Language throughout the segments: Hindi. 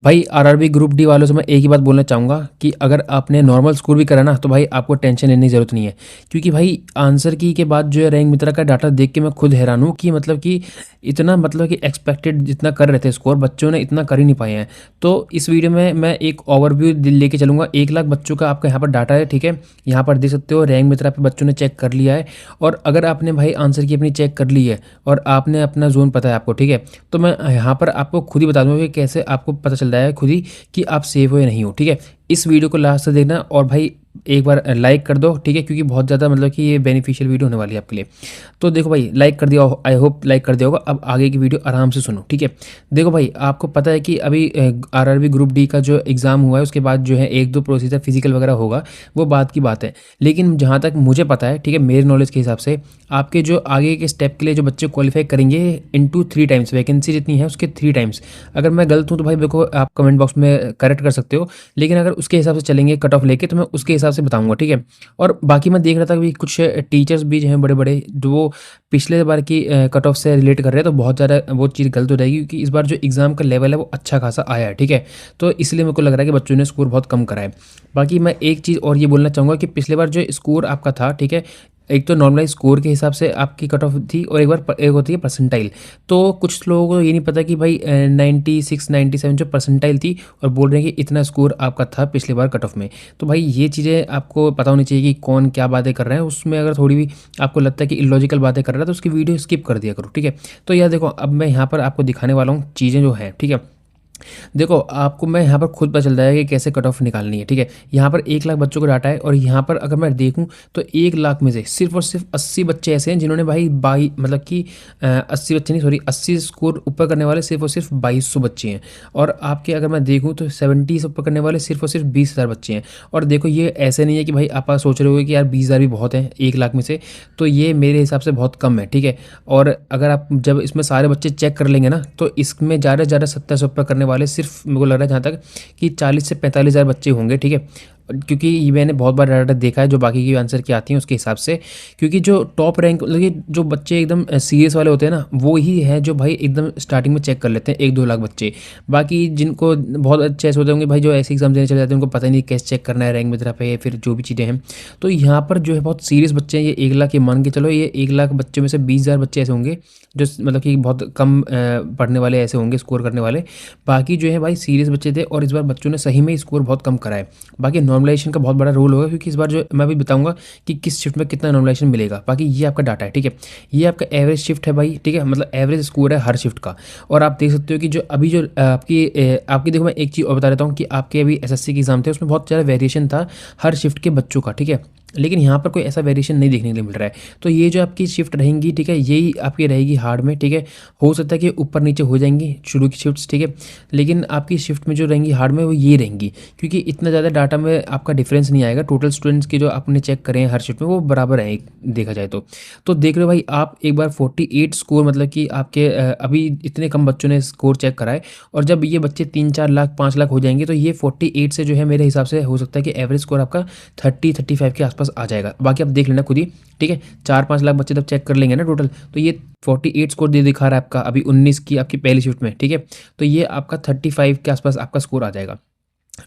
भाई आरआरबी ग्रुप डी वालों से मैं एक ही बात बोलना चाहूँगा कि अगर आपने नॉर्मल स्कोर भी करा ना तो भाई आपको टेंशन लेने की ज़रूरत नहीं है। क्योंकि भाई आंसर की के बाद जो है रैंक मित्रा का डाटा देख के मैं खुद हैरान हूँ कि मतलब कि इतना मतलब कि एक्सपेक्टेड जितना कर रहे थे स्कोर बच्चों ने इतना कर ही नहीं पाए हैं। तो इस वीडियो में मैं एक ओवरव्यू लेके चलूँगा। 1 लाख बच्चों का आपका यहाँ पर डाटा है, ठीक है। यहाँ पर देख सकते हो रैंक मित्रा पे बच्चों ने चेक कर लिया है। और अगर आपने भाई आंसर की अपनी चेक कर ली है और आपने अपना जोन पता है आपको, ठीक है, तो मैं यहाँ पर आपको खुद ही बता दूंगा कि कैसे आपको पता चल रहा है खुद ही कि आप सेफ हो या नहीं हो, ठीक है। इस वीडियो को लास्ट तक देखना और भाई एक बार लाइक कर दो, ठीक है, क्योंकि बहुत ज़्यादा मतलब कि ये बेनिफिशियल वीडियो होने वाली है आपके लिए। तो देखो भाई लाइक कर दिया, आई होप लाइक कर दिया होगा। अब आगे की वीडियो आराम से सुनो, ठीक है। देखो भाई आपको पता है कि अभी आरआरबी ग्रुप डी का जो एग्ज़ाम हुआ है उसके बाद जो है 1-2 प्रोसीजर फिजिकल वगैरह होगा, वो बात की बात है। लेकिन जहाँ तक मुझे पता है, ठीक है, मेरे नॉलेज के हिसाब से आपके जो आगे के स्टेप के लिए जो बच्चे क्वालिफाई करेंगे इनटू 3 टाइम्स, वैकेंसी जितनी है उसके 3 टाइम्स। अगर मैं गलत हूँ तो भाई देखो आप कमेंट बॉक्स में करेक्ट कर सकते हो। लेकिन अगर उसके हिसाब से चलेंगे कट ऑफ लेके तो मैं उसके हिसाब से बताऊंगा, ठीक है। और बाकी मैं देख रहा था कि कुछ टीचर्स भी जो हैं बड़े बड़े, जो वो पिछले बार की कट ऑफ से रिलेट कर रहे हैं, तो बहुत ज़्यादा वो चीज़ गलत हो जाएगी क्योंकि इस बार जो एग्ज़ाम का लेवल है वो अच्छा खासा आया है, ठीक है। तो इसलिए मेरे को लग रहा है कि बच्चों ने स्कोर बहुत कम करा है। बाकी मैं एक चीज़ और ये बोलना चाहूँगा कि पिछले बार जो स्कोर आपका था, ठीक है, एक तो नॉर्मलाइज स्कोर के हिसाब से आपकी कट ऑफ थी और एक होती है परसेंटाइल। तो कुछ लोगों को ये नहीं पता कि भाई 96-97 जो परसेंटाइल थी और बोल रहे हैं कि इतना स्कोर आपका था पिछली बार कट ऑफ में। तो भाई ये चीज़ें आपको पता होनी चाहिए कि कौन क्या बातें कर रहे हैं। उसमें अगर थोड़ी भी आपको लगता है कि इलॉजिकल बातें कर रहा है तो उसकी वीडियो स्किप कर दिया करो, ठीक है। तो यार देखो अब मैं यहाँ पर आपको दिखाने वाला हूँ चीज़ें जो हैं, ठीक है। देखो आपको मैं यहाँ पर खुद पता चल रहा है कि कैसे कट ऑफ निकालनी है, ठीक है। यहाँ पर 1 लाख बच्चों का डाटा है और यहाँ पर अगर मैं देखूँ तो 1 लाख में से सिर्फ और सिर्फ 80 बच्चे ऐसे हैं जिन्होंने भाई बाई मतलब कि 80 बच्चे नहीं, सॉरी, 80 स्कोर ऊपर करने वाले सिर्फ और सिर्फ 2200 बच्चे हैं। और आपके अगर मैं देखूँ तो 70 से ऊपर करने वाले सिर्फ और सिर्फ 20,000 बच्चे हैं। और देखो ये ऐसे नहीं है कि भाई आप सोच रहे हो कि यार 20,000 भी बहुत है 1 लाख में से, तो ये मेरे हिसाब से बहुत कम है, ठीक है। और अगर आप जब इसमें सारे बच्चे चेक कर लेंगे ना तो इसमें ज़्यादा से ज़्यादा 70 से ऊपर करने वाले सिर्फ मेरे को लग रहा है जहाँ तक कि 40 से 45,000 बच्चे होंगे, ठीक है। क्योंकि ये मैंने बहुत बार डाटा देखा है जो बाकी की आंसर की आती हैं उसके हिसाब से। क्योंकि जो टॉप रैंक मतलब कि जो बच्चे एकदम सीरियस वाले होते हैं ना, वो ही है जो भाई एकदम स्टार्टिंग में चेक कर लेते हैं 1-2 लाख बच्चे। बाकी जिनको बहुत अच्छे ऐसे होते होंगे भाई जो ऐसे एग्जाम देने चले जाते हैं, उनको पता ही नहीं कैसे चेक करना है रैंक मित्रा पे, फिर जो भी चीज़ें हैं। तो यहाँ पर जो है बहुत सीरियस बच्चे हैं। ये 1 लाख, ये मान के चलो ये 1 लाख बच्चों में से 20,000 बच्चे ऐसे होंगे जो मतलब कि बहुत कम पढ़ने वाले ऐसे होंगे स्कोर करने वाले। बाकी जो है भाई सीरियस बच्चे थे और इस बार बच्चों ने सही में स्कोर बहुत कम करा है। बाकी नॉर्मलाइजेशन का बहुत बड़ा रोल होगा क्योंकि इस बार जो मैं भी बताऊंगा कि किस शिफ्ट में कितना नॉर्मलाइजेशन मिलेगा। बाकी ये आपका डाटा है, ठीक है। ये आपका एवरेज शिफ्ट है भाई, ठीक है, मतलब एवरेज स्कोर है हर शिफ्ट का। और आप देख सकते हो कि जो अभी जो आपकी देखो मैं एक चीज़ और बता देता हूँ कि आपके अभी एसएससी के एग्जाम थे उसमें बहुत ज़्यादा वेरिएशन था हर शिफ्ट के बच्चों का, ठीक है। लेकिन यहाँ पर कोई ऐसा वेरिएशन नहीं देखने के लिए मिल रहा है। तो ये जो आपकी शिफ्ट रहेंगी, ठीक है, यही आपकी रहेगी हार्ड में, ठीक है। हो सकता है कि ऊपर नीचे हो जाएंगी शुरू की शिफ्ट्स, ठीक है, लेकिन आपकी शिफ्ट में जो रहेंगी हार्ड में वो ये रहेंगी क्योंकि इतना ज़्यादा डाटा में आपका डिफरेंस नहीं आएगा। टोटल स्टूडेंट्स के जो आपने चेक करें हर शिफ्ट में वो बराबर है देखा जाए तो देख रहे हो भाई आप एक बार 48 स्कोर मतलब कि आपके अभी इतने कम बच्चों ने स्कोर चेक कराए। और जब ये बच्चे 3-4 लाख 5 लाख हो जाएंगे तो ये 48 से जो है मेरे हिसाब से हो सकता है कि एवरेज स्कोर आपका 30-35 के आसपास आ जाएगा। बाकी आप देख लेना खुद ही, ठीक है। 4-5 लाख बच्चे जब चेक कर लेंगे ना टोटल, तो ये 48 स्कोर दे दिखा रहा है आपका अभी 19 की आपकी पहली शिफ्ट में, ठीक है। तो ये आपका 35 के आसपास आपका स्कोर आ जाएगा।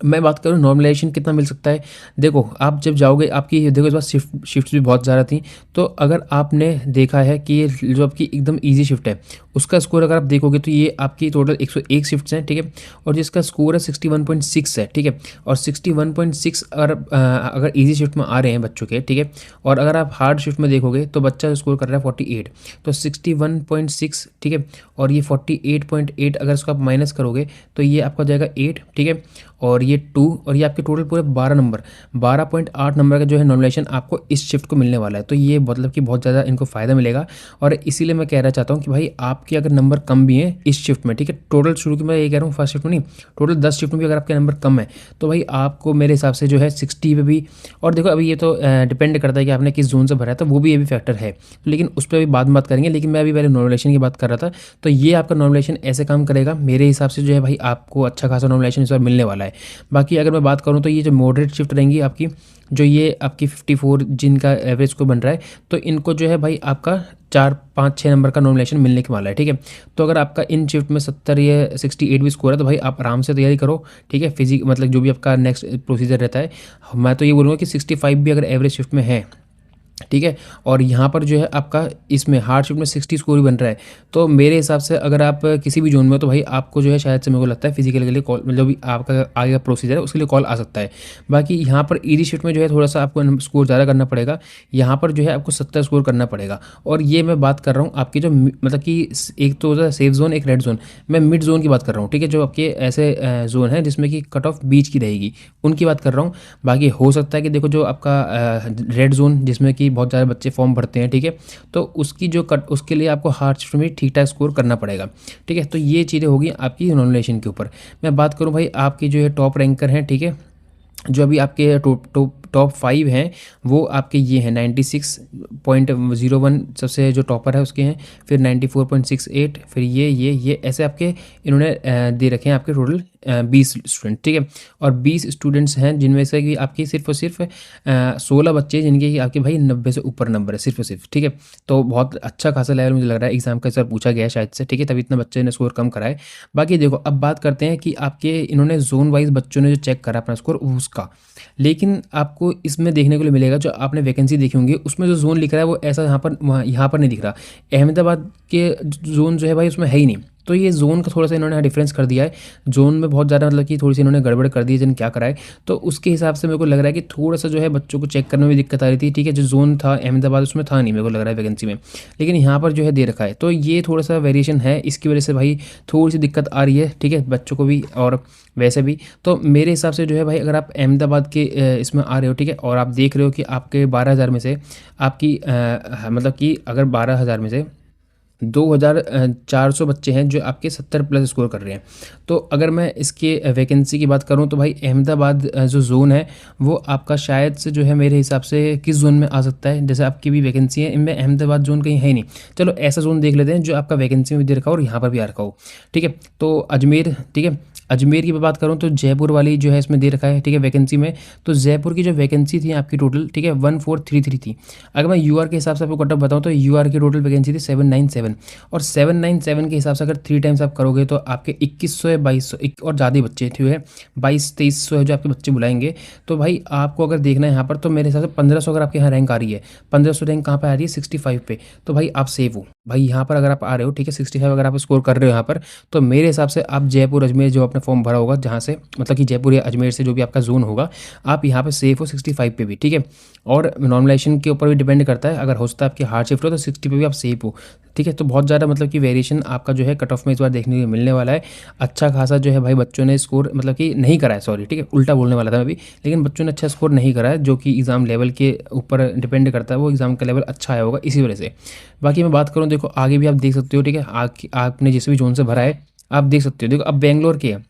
मैं बात करूँ नॉर्मलाइजेशन कितना मिल सकता है। देखो आप जब जाओगे आपकी देखो इस बार शिफ्ट्स भी बहुत ज़्यादा थी। तो अगर आपने देखा है कि ये जो आपकी एकदम इजी शिफ्ट है उसका स्कोर अगर आप देखोगे तो ये आपकी टोटल 101 शिफ्ट्स हैं, ठीक है। और जिसका स्कोर है 61.6 है, ठीक है। और 61.6 अगर ईजी शिफ्ट में आ रहे हैं बच्चों के, ठीक है। और अगर आप हार्ड शिफ्ट में देखोगे तो बच्चा स्कोर कर रहा है 48, तो 61.6, ठीक है। और ये 48.8 अगर इसको आप माइनस करोगे तो ये आपका हो जाएगा 8, ठीक है। और ये 2 और ये आपके टोटल पूरे 12 नंबर 12.8 नंबर का जो है नॉर्मलाइजेशन आपको इस शिफ्ट को मिलने वाला है। तो ये मतलब कि बहुत ज़्यादा इनको फ़ायदा मिलेगा। और इसीलिए मैं कहना चाहता हूँ कि भाई आपके अगर नंबर कम भी हैं इस शिफ्ट में, ठीक है, टोटल शुरू की मैं ये कह रहा हूँ फर्स्ट शिफ्ट में नहीं, टोटल 10 शिफ्ट में भी अगर आपके नंबर कम है तो भाई आपको मेरे हिसाब से जो है 60 पे भी। और देखो अभी ये तो डिपेंड करता है कि आपने किस जोन से भरा है, तो वो भी ये भी फैक्टर है, लेकिन उस पर भी बात करेंगे। लेकिन मैं अभी पहले नॉर्मलाइजेशन की बात कर रहा था। तो ये आपका नॉर्मलाइजेशन ऐसे काम करेगा मेरे हिसाब से जो है भाई आपको अच्छा खासा नॉर्मलाइजेशन इस बार मिलने वाला है। है। बाकी अगर मैं बात करूँ तो ये जो मॉडरेट शिफ्ट रहेंगी आपकी, जो ये आपकी 54 जिनका एवरेज स्कोर बन रहा है, तो इनको जो है भाई आपका 4-5-6 नंबर का नॉमिनेशन मिलने के वाला है, ठीक है। तो अगर आपका इन शिफ्ट में 70 या 68 भी स्कोर है तो भाई आप आराम से तैयारी करो, ठीक है। फिजिक मतलब जो भी आपका नेक्स्ट प्रोसीजर रहता है, मैं तो ये बोलूँगा कि 65 भी अगर एवरेज शिफ्ट में है, ठीक है, और यहाँ पर जो है आपका इसमें हार्ड शिफ्ट में 60 स्कोर ही बन रहा है, तो मेरे हिसाब से अगर आप किसी भी जोन में हो तो भाई आपको जो है शायद से मेरे को लगता है फिजिकल के लिए कॉल, मतलब भी आपका आगे का प्रोसीजर है उसके लिए कॉल आ सकता है। बाकी यहाँ पर इजी शिफ्ट में जो है थोड़ा सा आपको स्कोर ज़्यादा करना पड़ेगा, यहाँ पर जो है आपको 70 स्कोर करना पड़ेगा। और ये मैं बात कर रहा हूँ आपकी जो मतलब कि एक तो होता है सेफ जोन, एक रेड जोन, मैं मिड जोन की बात कर रहा हूँ, ठीक है। जो आपके ऐसे जोन है जिसमें कि कट ऑफ बीच की रहेगी, उनकी बात कर रहा हूँ। बाकी हो सकता है कि देखो जो आपका रेड जोन जिसमें कि बहुत ज़्यादा बच्चे फॉर्म भरते हैं, ठीक है, तो उसकी जो कट उसके लिए आपको हार्ड शिफ्ट में ठीक ठाक स्कोर करना पड़ेगा, ठीक है। तो ये चीज़ें होगी आपकी नॉमिनेशन के ऊपर। मैं बात करूँ भाई आपकी जो है टॉप रैंकर हैं, ठीक है, जो अभी आपके टॉप 5 हैं वो आपके ये हैं 96.01 सबसे जो टॉपर है उसके हैं, फिर 94.68, फिर ये ऐसे आपके इन्होंने दे रखे हैं आपके टोटल 20 स्टूडेंट, ठीक है। और 20 स्टूडेंट्स हैं जिनमें से कि आपकी सिर्फ और सिर्फ 16 बच्चे जिनके कि आपके भाई 90 से ऊपर नंबर है सिर्फ और सिर्फ, ठीक है। तो बहुत अच्छा खासा लेवल मुझे लग रहा है एग्जाम का सर पूछा गया है शायद से, ठीक है, तभी इतना बच्चे ने स्कोर कम कराए। बाकी देखो अब बात करते हैं कि आपके इन्होंने जोन वाइज बच्चों ने जो चेक करा अपना स्कोर उसका, लेकिन आपको इसमें देखने को मिलेगा जो आपने वैकेंसी देखी होंगी उसमें जो जोन लिख रहा है वो ऐसा यहाँ पर नहीं दिख रहा। अहमदाबाद के जोन जो है भाई उसमें है ही नहीं, तो ये जोन का थोड़ा सा इन्होंने डिफरेंस कर दिया है। जोन में बहुत ज़्यादा मतलब कि थोड़ी सी इन्होंने गड़बड़ कर दी है जिन क्या कराए, तो उसके हिसाब से मेरे को लग रहा है कि थोड़ा सा जो है बच्चों को चेक करने में दिक्कत आ रही थी, ठीक है। जो जोन था अहमदाबाद उसमें था नहीं मेरे को लग रहा है वैकेंसी में, लेकिन यहाँ पर जो है दे रखा है, तो ये थोड़ा सा वेरिएशन है, इसकी वजह से भाई थोड़ी सी दिक्कत आ रही है, ठीक है, बच्चों को भी और वैसे भी। तो मेरे हिसाब से जो है भाई अगर आप अहमदाबाद के इसमें आ रहे हो, ठीक है, और आप देख रहे हो कि आपके 12,000 में से आपकी मतलब कि अगर 12,000 में से 2,400 बच्चे हैं जो आपके 70 प्लस स्कोर कर रहे हैं, तो अगर मैं इसके वैकेंसी की बात करूं तो भाई अहमदाबाद जो जोन है वो आपका शायद से जो है मेरे हिसाब से किस जोन में आ सकता है, जैसे आपकी भी वैकेंसी है इनमें अहमदाबाद जोन कहीं है ही नहीं, चलो ऐसा जोन देख लेते हैं जो आपका वैकेंसी में दे रखा हो और यहाँ पर भी आ रखा हो, ठीक है। तो अजमेर, ठीक है, अजमेर की बात करूँ तो जयपुर वाली जो है इसमें दे रखा है, ठीक है, वैकेंसी में। तो जयपुर की जो वैकेंसी थी आपकी टोटल, ठीक है, 1433 थी। अगर मैं यूआर के हिसाब से आपको कट ऑफ बताऊँ तो यूआर की टोटल वैकेंसी थी 797, और 797 के हिसाब से अगर 3 टाइम्स आप करोगे तो आपके 2100 या 2200 और ज़्यादा बच्चे थे, है 2200-2300 है जो आपके बच्चे बुलाएंगे। तो भाई आपको अगर देखना है यहाँ पर तो मेरे हिसाब से 1500 अगर आपके यहाँ रैंक आ रही है, 1500 रैंक कहाँ पर आ रही है 65 पे, तो भाई आप सेव हो भाई यहाँ पर अगर आप आ रहे हो, ठीक है, 65 अगर आप स्कोर कर रहे हो यहाँ पर, तो मेरे हिसाब से आप जयपुर अजमेर जो आपने फॉर्म भरा होगा जहाँ से मतलब कि जयपुर या अजमेर से जो भी आपका जोन होगा आप यहाँ पे सेफ हो 65 पे भी, ठीक है। और नॉर्मलाइजेशन के ऊपर भी डिपेंड करता है, अगर होता है आपकी हार्ड शिफ्ट हो तो 60 पे भी आप सेफ हो, ठीक है। तो बहुत ज़्यादा मतलब कि वेरिएशन आपका जो है कट ऑफ में इस बार देखने को मिलने वाला है। अच्छा खासा जो है भाई बच्चों ने स्कोर मतलब कि नहीं करा है, सॉरी, ठीक है, उल्टा बोलने वाला था मैं भी, लेकिन बच्चों ने अच्छा स्कोर नहीं करा है जो कि एग्ज़ाम लेवल के ऊपर डिपेंड करता है, वो एग्ज़ाम का लेवल अच्छा आया होगा इसी वजह से। बाकी मैं बात करूँ देखो आगे भी आप देख सकते हो, ठीक है, आपने जिस भी जोन से भरा है आप देख सकते हो। देखो अब बेंगलोर के हैं,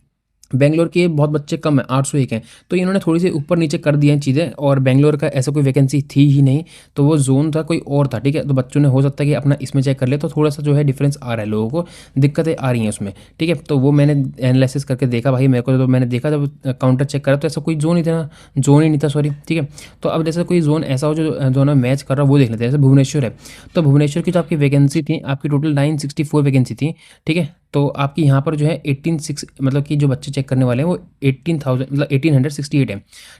बेंगलोर के बहुत बच्चे कम हैं, 801 हैं, तो इन्होंने थोड़ी सी ऊपर नीचे कर दिए हैं चीज़ें, और बेंगलोर का ऐसा कोई वैकेंसी थी ही नहीं, तो वो जोन था कोई और था, ठीक है। तो बच्चों ने हो सकता है कि अपना इसमें चेक कर ले, तो थोड़ा सा जो है डिफरेंस आ रहा है, लोगों को दिक्कतें आ रही हैं उसमें, ठीक है। तो वो मैंने एनालिसिस करके देखा भाई, मेरे को तो मैंने देखा जब काउंटर चेक करा तो ऐसा कोई जोन ही था, जोन ही नहीं था, सॉरी, ठीक है। तो अब जैसे कोई जोन ऐसा हो जो दोनों मैच कर रहा हो वो देख लेते हैं, जैसे भुवनेश्वर है, तो भुवनेश्वर की जो आपकी वैकेंसी थी आपकी टोटल 964 वैकेंसी थी, ठीक है। तो आपकी यहाँ पर जो है 18,600 मतलब कि जो बच्चे चेक करने वाले हैं वो 18,000 मतलब 1868 है,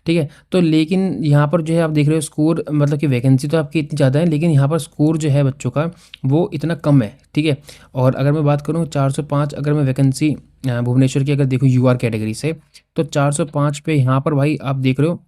ठीक है। तो लेकिन यहाँ पर जो है आप देख रहे हो स्कोर मतलब कि वैकेंसी तो आपकी इतनी ज़्यादा है, लेकिन यहाँ पर स्कोर जो है बच्चों का वो इतना कम है, ठीक है। और अगर मैं बात करूँ 405 अगर मैं वैकेंसी भुवनेश्वर की अगर देखूँ यूआर कैटेगरी से, तो 405 पे यहाँ पर भाई आप देख रहे हो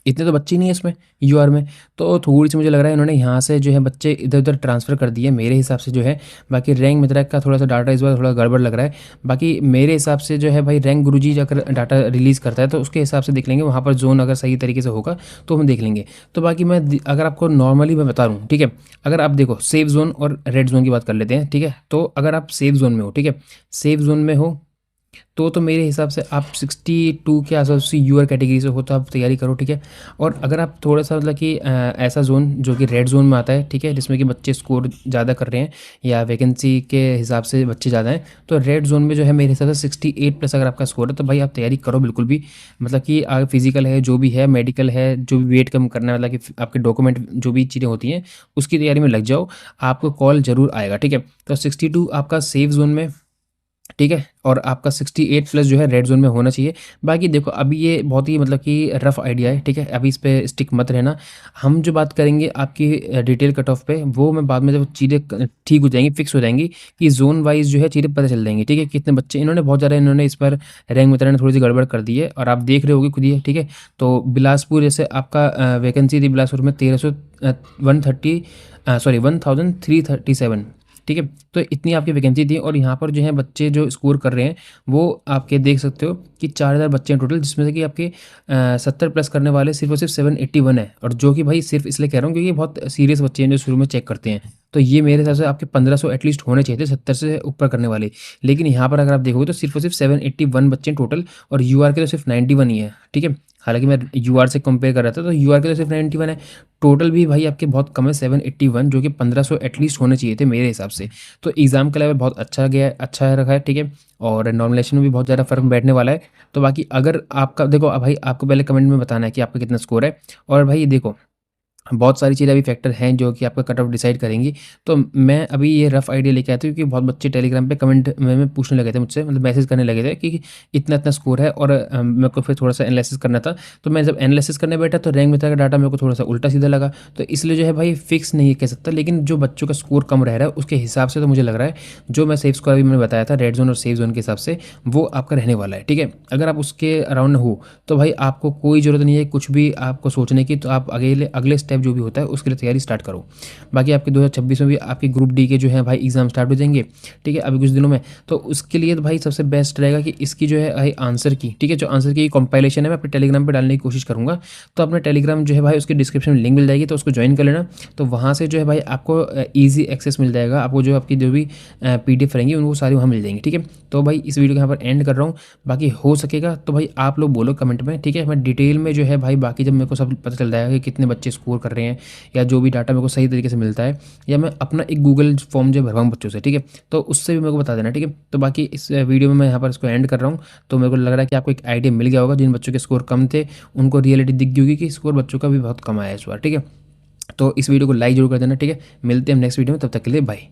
इतने तो बच्चे नहीं है इसमें यूआर में, तो थोड़ी सी मुझे लग रहा है इन्होंने यहाँ से जो है बच्चे इधर उधर ट्रांसफ़र कर दिए मेरे हिसाब से जो है। बाकी रैंक मित्रा का थोड़ा सा डाटा इस बार थोड़ा गड़बड़ लग रहा है। बाकी मेरे हिसाब से जो है भाई रैंक गुरुजी अगर डाटा रिलीज़ करता है तो उसके हिसाब से देख लेंगे, वहाँ पर जोन अगर सही तरीके से होगा तो हम देख लेंगे। तो बाकी मैं अगर आपको नॉर्मली मैं बता दूँ, ठीक है, अगर आप देखो सेफ जोन और रेड जोन की बात कर लेते हैं, ठीक है। तो अगर आप सेफ जोन में हो, ठीक है, सेफ जोन में हो तो मेरे हिसाब से आप 62 के आसपास यूआर कैटेगरी से हो तो आप तैयारी करो, ठीक है। और अगर आप थोड़ा-सा मतलब कि ऐसा ज़ोन जो कि रेड ज़ोन में आता है, ठीक है, जिसमें कि बच्चे स्कोर ज़्यादा कर रहे हैं या वैकेंसी के हिसाब से बच्चे ज़्यादा हैं, तो रेड ज़ोन में जो है मेरे हिसाब से 68 प्लस अगर आपका स्कोर है तो भाई आप तैयारी करो बिल्कुल भी। मतलब कि फिज़िकल है, जो भी है, मेडिकल है, जो भी वेट कम करना है, मतलब कि आपके डॉक्यूमेंट जो भी चीज़ें होती हैं, उसकी तैयारी में लग जाओ, आपको कॉल ज़रूर आएगा, ठीक है। तो 62 आपका सेफ ज़ोन में, ठीक है, और आपका 68 प्लस जो है रेड ज़ोन में होना चाहिए। बाकी देखो अभी ये बहुत ही मतलब कि रफ़ आइडिया है, ठीक है? अभी इस पे स्टिक मत रहना। हम जो बात करेंगे आपकी डिटेल कट ऑफ पे, वो मैं बाद में जब चीज़ें ठीक हो जाएँगी, फिक्स हो जाएँगी कि ज़ोन वाइज़ जो है चीज़ें पता चल जाएँगी, ठीक है? कितने बच्चे इन्होंने बहुत ज़्यादा इन्होंने इस बार रैंक वितरण में थोड़ी-सी गड़बड़ कर दी है और आप देख रहे होगे खुद ही, ठीक है? तो बिलासपुर जैसे आपका वैकेंसी थी बिलासपुर में 1337, ठीक है? तो इतनी आपकी वैकेंसी थी और यहाँ पर जो है बच्चे जो स्कोर कर रहे हैं, वो आपके देख सकते हो कि 4000 बच्चे हैं टोटल, जिसमें से कि आपके 70 प्लस करने वाले सिर्फ़ और सिर्फ 781 है, और जो कि भाई सिर्फ़ इसलिए कह रहा हूँ क्योंकि ये बहुत सीरियस बच्चे हैं जो शुरू में चेक करते हैं। तो ये मेरे हिसाब से आपके 1500 एटलीस्ट होने चाहिए थे 70 से ऊपर करने वाले। लेकिन यहाँ पर अगर आप देखोगे तो सिर्फ़ और सिर्फ 781 बच्चे हैं टोटल, और यूआर के तो सिर्फ़ 91 ही है, ठीक है? हालाँकि मैं यूआर से कंपेयर कर रहा था, तो यूआर के तो सिर्फ़ 91 है। टोटल भी भाई आपके बहुत कम है 781, जो कि 1500 एटलीस्ट होने चाहिए थे मेरे हिसाब से। तो एग्ज़ाम का लेवल बहुत अच्छा गया है, अच्छा है रखा है, ठीक है? और नॉमिनेशन में भी बहुत ज़्यादा फ़र्क बैठने वाला है। तो बाकी अगर आपका देखो भाई आपको पहले कमेंट में बताना है कि आपका कितना स्कोर है। और भाई देखो बहुत सारी चीज़ें अभी फैक्टर हैं जो कि आपका कट ऑफ डिसाइड करेंगी। तो मैं अभी ये रफ़ आइडिया लेके आया था क्योंकि बहुत बच्चे टेलीग्राम पे कमेंट में पूछने लगे थे मुझसे, मतलब मैसेज करने लगे थे कि इतना-इतना स्कोर है, और मेरे को फिर थोड़ा-सा एनालिसिस करना था। तो मैं जब एनालिसिस करने बैठा तो रैंक मित्र का डाटा मेरे को थोड़ा-सा उल्टा-सीधा लगा। तो इसलिए जो है भाई फिक्स नहीं कह सकता, लेकिन जो बच्चों का स्कोर कम रह रहा है उसके हिसाब से तो मुझे लग रहा है जो मैं सेफ स्कोर अभी मैंने बताया था रेड ज़ोन और सेफ ज़ोन के हिसाब से, वो आपका रहने वाला है, ठीक है? अगर आप उसके अराउंड हो तो भाई आपको कोई ज़रूरत नहीं है कुछ भी आपको सोचने की, तो आप अगले अगले स्टेप जो भी होता है उसके लिए तैयारी स्टार्ट करो। बाकी आपके 2026 में भी आपके ग्रुप डी के जो है भाई एग्ज़ाम स्टार्ट हो जाएँगे, ठीक है? अभी कुछ दिनों में। तो उसके लिए तो भाई सबसे बेस्ट रहेगा कि इसकी जो है भाई आंसर की, ठीक है? जो आंसर की कंपाइलेशन है मैं अपने टेलीग्राम पे डालने की कोशिश करूँगा। तो अपना टेलीग्राम जो है भाई उसके डिस्क्रिप्शन में लिंक मिल जाएगी, तो उसको जॉइन कर लेना। तो वहाँ से जो है भाई आपको ईज़ी एक्सेस मिल जाएगा। आपको जो आपकी जो भी पीडीएफ रहेंगी उनको सारी वहाँ मिल जाएँगी, ठीक है? तो भाई इस वीडियो को यहाँ पर एंड कर रहा हूँ। बाकी हो सकेगा तो भाई आप लोग बोलो कमेंट में, ठीक है? मैं डिटेल में जो है भाई बाकी जब मेरे को सब पता चल जाएगा कि कितने बच्चे स्कोर कर रहे हैं या जो भी डाटा मेरे को सही तरीके से मिलता है, या मैं अपना एक गूगल फॉर्म जो है भरवाऊँ बच्चों से, ठीक है? तो उससे भी मेरे को बता देना, ठीक है? तो बाकी इस वीडियो में मैं यहाँ पर इसको एंड कर रहा हूँ। तो मेरे को लग रहा है कि आपको एक आइडिया मिल गया होगा, जिन बच्चों के स्कोर कम थे उनको रियलिटी दिख गई होगी कि स्कोर बच्चों का भी बहुत कम आया है इस बार, ठीक है? तो इस वीडियो को लाइक जरूर कर देना, ठीक है? मिलते हैं हम नेक्स्ट वीडियो में, तब तक के लिए बाय।